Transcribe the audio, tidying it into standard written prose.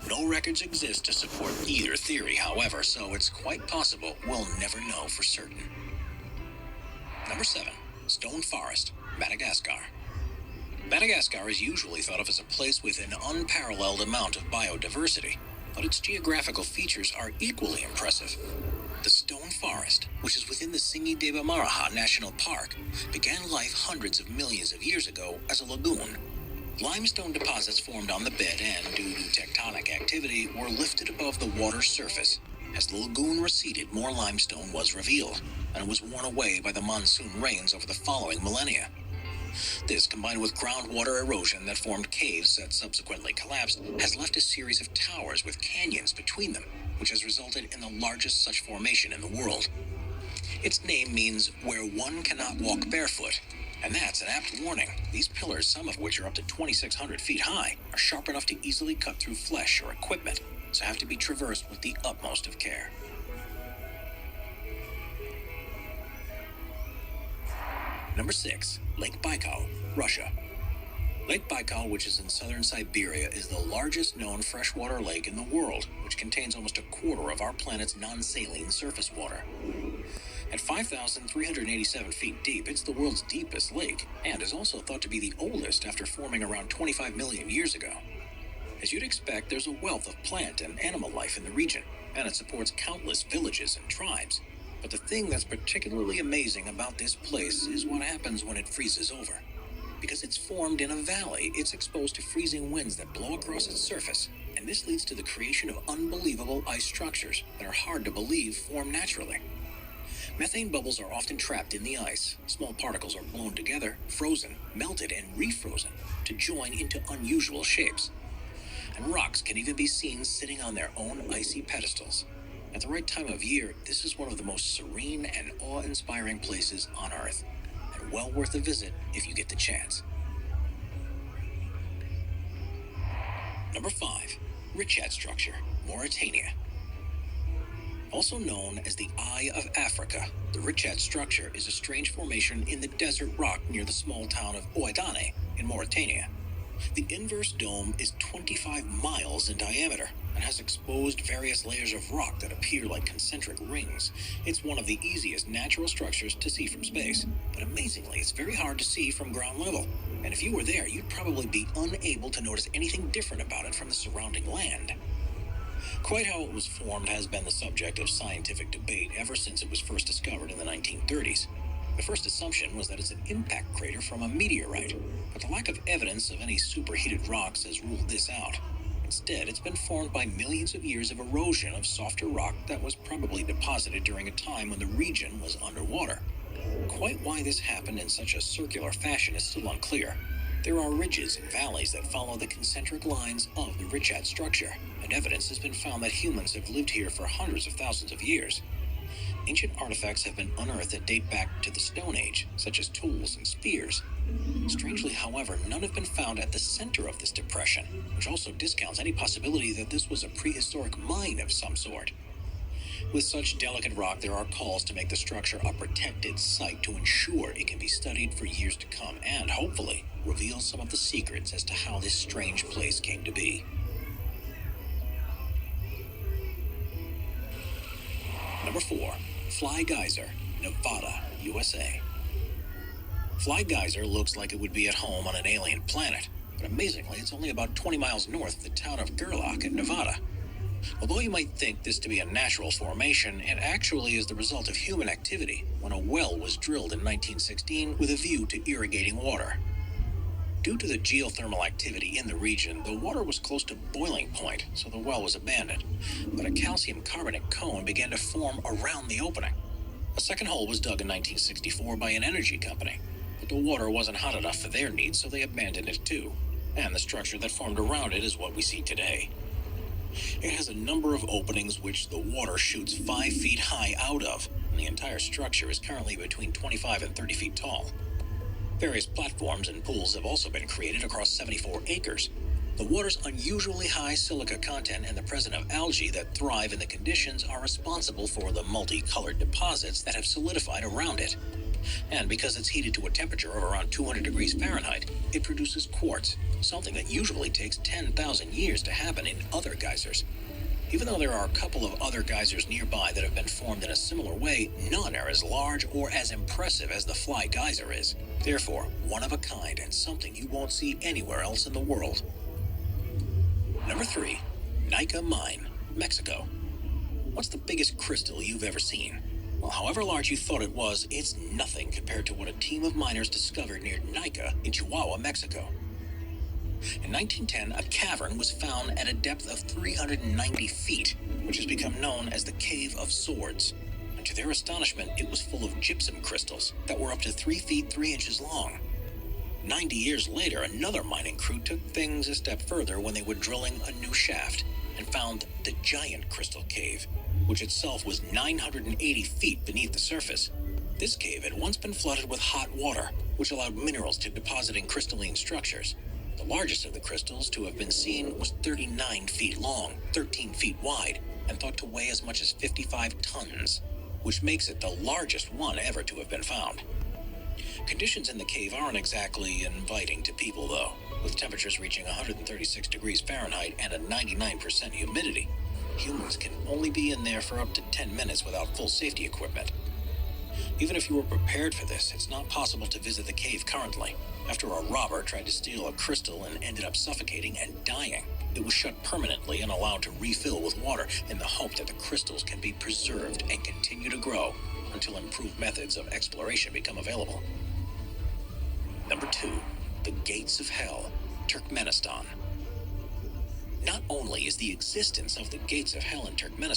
No records exist to support either theory, however, so it's quite possible we'll never know for certain. Number 7. Stone Forest, Madagascar. Madagascar is usually thought of as a place with an unparalleled amount of biodiversity, but its geographical features are equally impressive. The Stone Forest, which is within the Tsingy-de-Bemaraha National Park, began life hundreds of millions of years ago as a lagoon. Limestone deposits formed on the bed and, due to tectonic activity, were lifted above the water's surface. As the lagoon receded, more limestone was revealed, and it was worn away by the monsoon rains over the following millennia. This, combined with groundwater erosion that formed caves that subsequently collapsed, has left a series of towers with canyons between them, which has resulted in the largest such formation in the world. Its name means where one cannot walk barefoot, and that's an apt warning. These pillars, some of which are up to 2,600 feet high, are sharp enough to easily cut through flesh or equipment, so have to be traversed with the utmost of care. Number 6. Lake Baikal, Russia. Lake Baikal, which is in southern Siberia, is the largest known freshwater lake in the world, which contains almost a quarter of our planet's non-saline surface water. At 5,387 feet deep, it's the world's deepest lake, and is also thought to be the oldest after forming around 25 million years ago. As you'd expect, there's a wealth of plant and animal life in the region, and it supports countless villages and tribes. But the thing that's particularly amazing about this place is what happens when it freezes over. Because it's formed in a valley, it's exposed to freezing winds that blow across its surface, and this leads to the creation of unbelievable ice structures that are hard to believe form naturally. Methane bubbles are often trapped in the ice. Small particles are blown together, frozen, melted, and refrozen to join into unusual shapes. And rocks can even be seen sitting on their own icy pedestals. At the right time of year, this is one of the most serene and awe-inspiring places on Earth, and well worth a visit if you get the chance. Number 5. Richat Structure, Mauritania. Also known as the Eye of Africa, the Richat Structure is a strange formation in the desert rock near the small town of Ouaddané in Mauritania. The inverse dome is 25 miles in diameter and has exposed various layers of rock that appear like concentric rings. It's one of the easiest natural structures to see from space, but amazingly, it's very hard to see from ground level. And if you were there, you'd probably be unable to notice anything different about it from the surrounding land. Quite how it was formed has been the subject of scientific debate ever since it was first discovered in the 1930s. The first assumption was that it's an impact crater from a meteorite, but the lack of evidence of any superheated rocks has ruled this out. Instead, it's been formed by millions of years of erosion of softer rock that was probably deposited during a time when the region was underwater. Quite why this happened in such a circular fashion is still unclear. There are ridges and valleys that follow the concentric lines of the Richat Structure, and evidence has been found that humans have lived here for hundreds of thousands of years. Ancient artifacts have been unearthed that date back to the Stone Age, such as tools and spears. Strangely, however, none have been found at the center of this depression, which also discounts any possibility that this was a prehistoric mine of some sort. With such delicate rock, there are calls to make the structure a protected site to ensure it can be studied for years to come and, hopefully, reveal some of the secrets as to how this strange place came to be. Number 4. Fly Geyser, Nevada, USA. Fly Geyser looks like it would be at home on an alien planet, but amazingly, it's only about 20 miles north of the town of Gerlach in Nevada. Although you might think this to be a natural formation, it actually is the result of human activity when a well was drilled in 1916 with a view to irrigating water. Due to the geothermal activity in the region, the water was close to boiling point, so the well was abandoned. But a calcium carbonate cone began to form around the opening. A second hole was dug in 1964 by an energy company, but the water wasn't hot enough for their needs, so they abandoned it too. And the structure that formed around it is what we see today. It has a number of openings which the water shoots 5 feet high out of, and the entire structure is currently between 25 and 30 feet tall. Various platforms and pools have also been created across 74 acres. The water's unusually high silica content and the presence of algae that thrive in the conditions are responsible for the multicolored deposits that have solidified around it. And because it's heated to a temperature of around 200 degrees Fahrenheit, it produces quartz, something that usually takes 10,000 years to happen in other geysers. Even though there are a couple of other geysers nearby that have been formed in a similar way, none are as large or as impressive as the Fly Geyser is. Therefore, one of a kind and something you won't see anywhere else in the world. Number 3. Nika Mine, Mexico. What's the biggest crystal you've ever seen? Well, however large you thought it was, it's nothing compared to what a team of miners discovered near Nika in Chihuahua, Mexico. In 1910, a cavern was found at a depth of 390 feet, which has become known as the Cave of Swords. And to their astonishment, it was full of gypsum crystals that were up to 3 feet 3 inches long. 90 years later, another mining crew took things a step further when they were drilling a new shaft and found the Giant Crystal Cave, which itself was 980 feet beneath the surface. This cave had once been flooded with hot water, which allowed minerals to deposit in crystalline structures. The largest of the crystals to have been seen was 39 feet long, 13 feet wide, and thought to weigh as much as 55 tons, which makes it the largest one ever to have been found. Conditions in the cave aren't exactly inviting to people, though, with temperatures reaching 136 degrees Fahrenheit and a 99% humidity. Humans can only be in there for up to 10 minutes without full safety equipment. Even if you were prepared for this, it's not possible to visit the cave currently. After a robber tried to steal a crystal and ended up suffocating and dying, it was shut permanently and allowed to refill with water in the hope that the crystals can be preserved and continue to grow until improved methods of exploration become available. Number 2. The Gates of Hell, Turkmenistan. Not only is the existence of the Gates of Hell in Turkmenistan